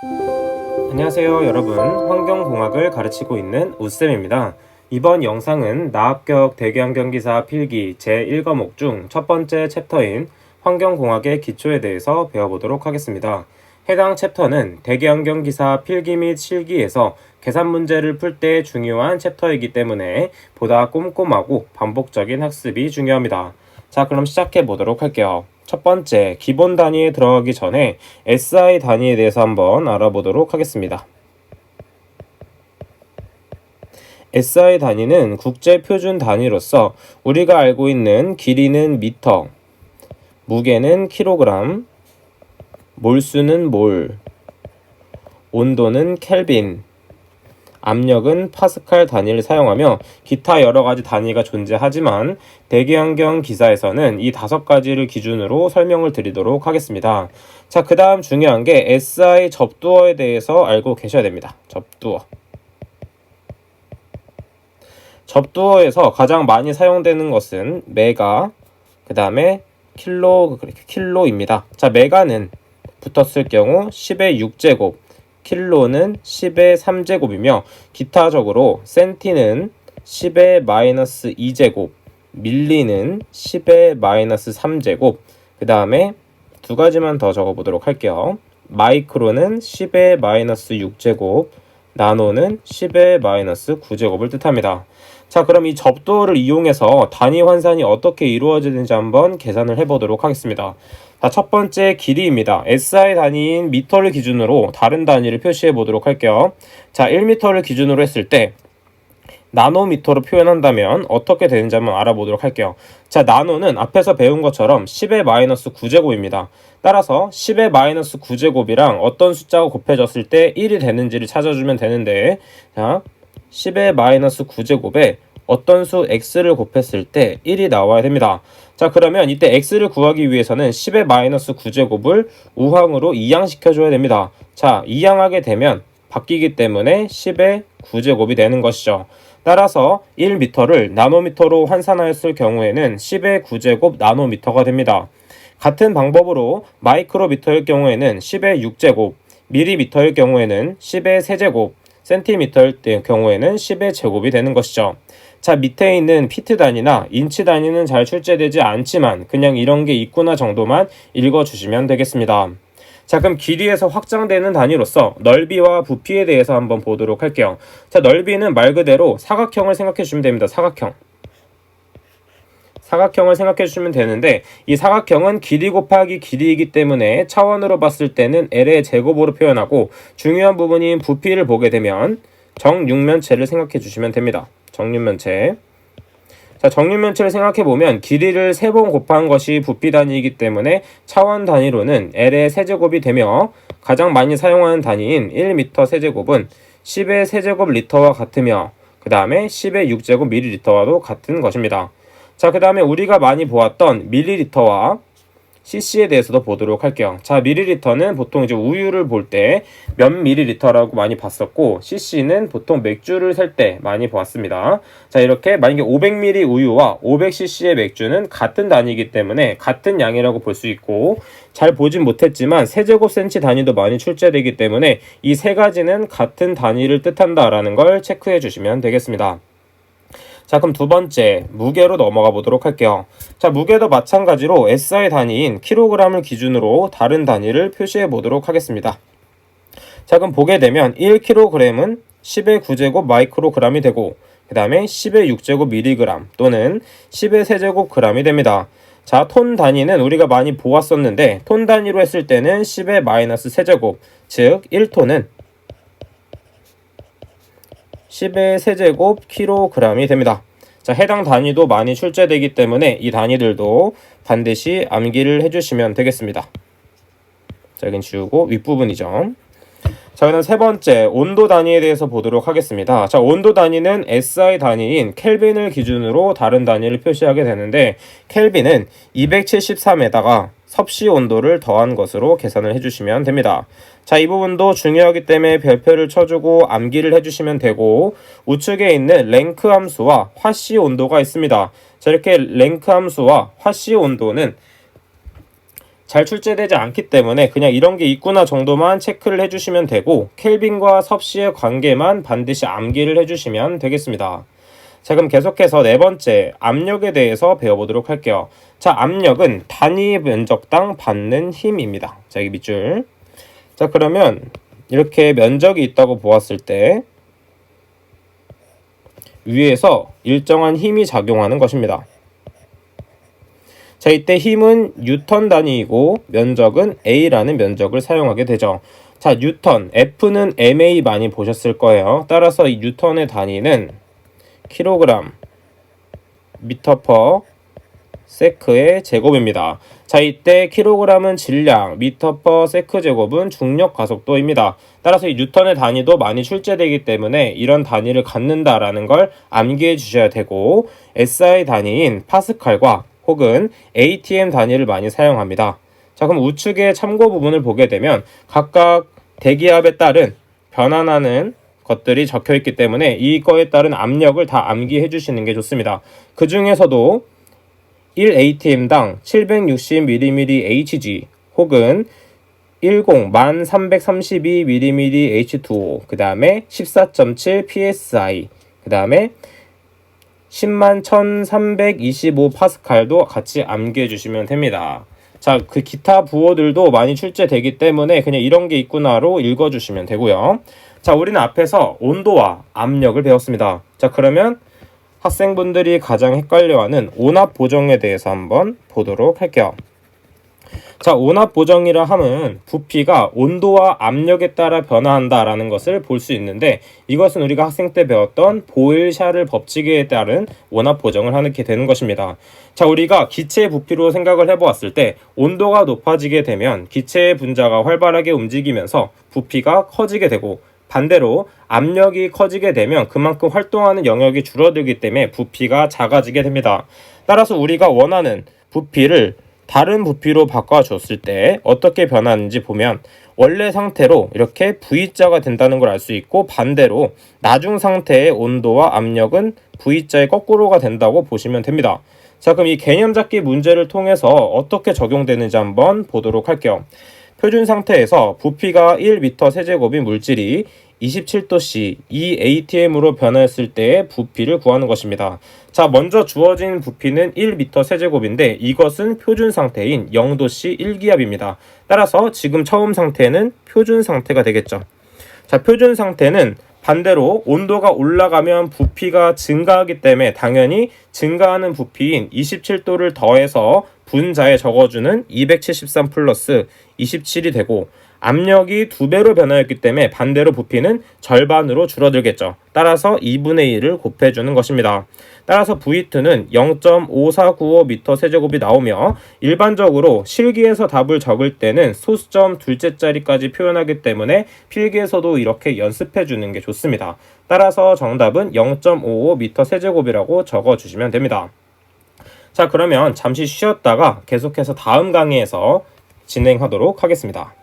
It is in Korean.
안녕하세요 여러분, 환경공학을 가르치고 있는 우쌤입니다. 이번 영상은 나합격 대기환경기사 필기 제1과목 중 첫 번째 챕터인 환경공학의 기초에 대해서 배워보도록 하겠습니다. 해당 챕터는 대기환경기사 필기 및 실기에서 계산 문제를 풀 때 중요한 챕터이기 때문에 보다 꼼꼼하고 반복적인 학습이 중요합니다. 자, 그럼 시작해 보도록 할게요. 첫 번째, 기본 단위에 들어가기 전에 SI 단위에 대해서 한번 알아보도록 하겠습니다. SI 단위는 국제 표준 단위로서 우리가 알고 있는 길이는 미터, 무게는 킬로그램, 몰수는 몰, 온도는 켈빈, 압력은 파스칼 단위를 사용하며 기타 여러가지 단위가 존재하지만 대기환경 기사에서는 이 5가지를 기준으로 설명을 드리도록 하겠습니다. 자, 그 다음 중요한 게 SI 접두어에 대해서 알고 계셔야 됩니다. 접두어에서 가장 많이 사용되는 것은 메가, 그 다음에 킬로입니다. 자, 메가는 붙었을 경우 10의 6제곱, 킬로는 10의 3제곱이며 기타적으로 센티는 10의 마이너스 2제곱, 밀리는 10의 마이너스 3제곱, 그 다음에 두 가지만 더 적어보도록 할게요. 마이크로는 10의 마이너스 6제곱, 나노는 10의 마이너스 9제곱을 뜻합니다. 자, 그럼 이 접두어를 이용해서 단위 환산이 어떻게 이루어지는지 한번 계산을 해보도록 하겠습니다. 자, 첫 번째 길이입니다. SI 단위인 미터를 기준으로 다른 단위를 표시해 보도록 할게요. 자, 1미터를 기준으로 했을 때 나노미터로 표현한다면 어떻게 되는지 한번 알아보도록 할게요. 자, 나노는 앞에서 배운 것처럼 10의 마이너스 9제곱입니다. 따라서 10의 마이너스 9제곱이랑 어떤 숫자가 곱해졌을 때 1이 되는지를 찾아주면 되는데, 자, 10의 마이너스 9제곱에 어떤 수 x를 곱했을 때 1이 나와야 됩니다. 자, 그러면 이때 x를 구하기 위해서는 10의 마이너스 9제곱을 우항으로 이항시켜줘야 됩니다. 자, 이항하게 되면 바뀌기 때문에 10의 9제곱이 되는 것이죠. 따라서 1m를 나노미터로 환산하였을 경우에는 10의 9제곱 나노미터가 됩니다. 같은 방법으로 마이크로미터일 경우에는 10의 6제곱, 밀리미터일 경우에는 10의 세제곱, 센티미터일 경우에는 10의 제곱이 되는 것이죠. 자, 밑에 있는 피트 단위나 인치 단위는 잘 출제되지 않지만 그냥 이런 게 있구나 정도만 읽어주시면 되겠습니다. 자, 그럼 길이에서 확장되는 단위로서 넓이와 부피에 대해서 한번 보도록 할게요. 자, 넓이는 말 그대로 사각형을 생각해 주시면 됩니다. 사각형을 생각해 주시면 되는데 이 사각형은 길이 곱하기 길이이기 때문에 차원으로 봤을 때는 L의 제곱으로 표현하고 중요한 부분인 부피를 보게 되면 정육면체를 생각해 주시면 됩니다. 정육면체. 자, 정육면체를 생각해보면 길이를 3번 곱한 것이 부피 단위이기 때문에 차원 단위로는 L의 세제곱이 되며 가장 많이 사용하는 단위인 1m 세제곱은 10의 세제곱 리터와 같으며 그 다음에 10의 6제곱 밀리리터와도 같은 것입니다. 자, 그 다음에 우리가 많이 보았던 밀리리터와 cc에 대해서도 보도록 할게요. 자, 밀리리터는 보통 이제 우유를 볼 때 몇 밀리리터라고 많이 봤었고 cc는 보통 맥주를 셀 때 많이 보았습니다. 자, 이렇게 만약에 500ml 우유와 500cc의 맥주는 같은 단위이기 때문에 같은 양이라고 볼 수 있고 잘 보진 못했지만 세제곱센치 단위도 많이 출제되기 때문에 이 세 가지는 같은 단위를 뜻한다라는 걸 체크해 주시면 되겠습니다. 자, 그럼 두 번째 무게로 넘어가 보도록 할게요. 자, 무게도 마찬가지로 SI 단위인 킬로그램을 기준으로 다른 단위를 표시해 보도록 하겠습니다. 자, 그럼 보게 되면 1kg은 10의 9제곱 마이크로그램이 되고 그 다음에 10의 6제곱 밀리그램 또는 10의 세제곱 그램이 됩니다. 자, 톤 단위는 우리가 많이 보았었는데 톤 단위로 했을 때는 10의 마이너스 세제곱, 즉 1톤은 10의 세제곱 킬로그램이 됩니다. 자, 해당 단위도 많이 출제되기 때문에 이 단위들도 반드시 암기를 해주시면 되겠습니다. 자, 여긴 지우고 윗부분이죠. 자, 그다음 세 번째 온도 단위에 대해서 보도록 하겠습니다. 자, 온도 단위는 SI 단위인 켈빈을 기준으로 다른 단위를 표시하게 되는데 켈빈은 273에다가 섭씨 온도를 더한 것으로 계산을 해주시면 됩니다. 자, 이 부분도 중요하기 때문에 별표를 쳐주고 암기를 해주시면 되고 우측에 있는 랭크 함수와 화씨 온도가 있습니다. 자, 이렇게 랭크 함수와 화씨 온도는 잘 출제되지 않기 때문에 그냥 이런 게 있구나 정도만 체크를 해주시면 되고 켈빈과 섭씨의 관계만 반드시 암기를 해주시면 되겠습니다. 자, 그럼 계속해서 네 번째 압력에 대해서 배워보도록 할게요. 자, 압력은 단위 면적당 받는 힘입니다. 자, 여기 밑줄. 자, 그러면 이렇게 면적이 있다고 보았을 때 위에서 일정한 힘이 작용하는 것입니다. 자, 이때 힘은 뉴턴 단위이고 면적은 A라는 면적을 사용하게 되죠. 자, 뉴턴, F는 MA 많이 보셨을 거예요. 따라서 이 뉴턴의 단위는 킬로그램, 미터 퍼 세크의 제곱입니다. 자, 이때 킬로그램은 질량, 미터 퍼 세크 제곱은 중력 가속도입니다. 따라서 이 뉴턴의 단위도 많이 출제되기 때문에 이런 단위를 갖는다라는 걸 암기해 주셔야 되고 SI 단위인 파스칼과 혹은 ATM 단위를 많이 사용합니다. 자, 그럼 우측의 참고 부분을 보게 되면 각각 대기압에 따른 변환하는 것들이 적혀 있기 때문에 이거에 따른 압력을 다 암기해 주시는 게 좋습니다. 그 중에서도 1ATM당 760mm HG 혹은 101332mm H2O 그 다음에 14.7 PSI 그 다음에 101,325파스칼도 같이 암기해 주시면 됩니다. 자, 그 기타 부호들도 많이 출제되기 때문에 그냥 이런 게 있구나로 읽어주시면 되고요. 자, 우리는 앞에서 온도와 압력을 배웠습니다. 자, 그러면 학생분들이 가장 헷갈려하는 온압 보정에 대해서 한번 보도록 할게요. 자, 온압 보정이라 함은 부피가 온도와 압력에 따라 변화한다라는 것을 볼 수 있는데 이것은 우리가 학생 때 배웠던 보일-샤를 법칙에 따른 온압 보정을 하게 되는 것입니다. 자, 우리가 기체의 부피로 생각을 해보았을 때 온도가 높아지게 되면 기체의 분자가 활발하게 움직이면서 부피가 커지게 되고 반대로 압력이 커지게 되면 그만큼 활동하는 영역이 줄어들기 때문에 부피가 작아지게 됩니다. 따라서 우리가 원하는 부피를 다른 부피로 바꿔줬을 때 어떻게 변하는지 보면 원래 상태로 이렇게 V자가 된다는 걸 알 수 있고 반대로 나중 상태의 온도와 압력은 V자의 거꾸로가 된다고 보시면 됩니다. 자, 그럼 이 개념 잡기 문제를 통해서 어떻게 적용되는지 한번 보도록 할게요. 표준 상태에서 부피가 1m 세제곱인 물질이 27도씨 2atm으로 변화했을 때의 부피를 구하는 것입니다. 자, 먼저 주어진 부피는 1m 세제곱인데 이것은 표준 상태인 0도씨 1기압입니다. 따라서 지금 처음 상태는 표준 상태가 되겠죠. 자, 표준 상태는 반대로 온도가 올라가면 부피가 증가하기 때문에 당연히 증가하는 부피인 27도를 더해서 분자에 적어주는 273 플러스 27이 되고 압력이 2배로 변화했기 때문에 반대로 부피는 절반으로 줄어들겠죠. 따라서 2분의 1을 곱해주는 것입니다. 따라서 V2는 0.5495m 세제곱이 나오며 일반적으로 실기에서 답을 적을 때는 소수점 둘째 자리까지 표현하기 때문에 필기에서도 이렇게 연습해주는 게 좋습니다. 따라서 정답은 0.55m 세제곱이라고 적어주시면 됩니다. 자, 그러면 잠시 쉬었다가 계속해서 다음 강의에서 진행하도록 하겠습니다.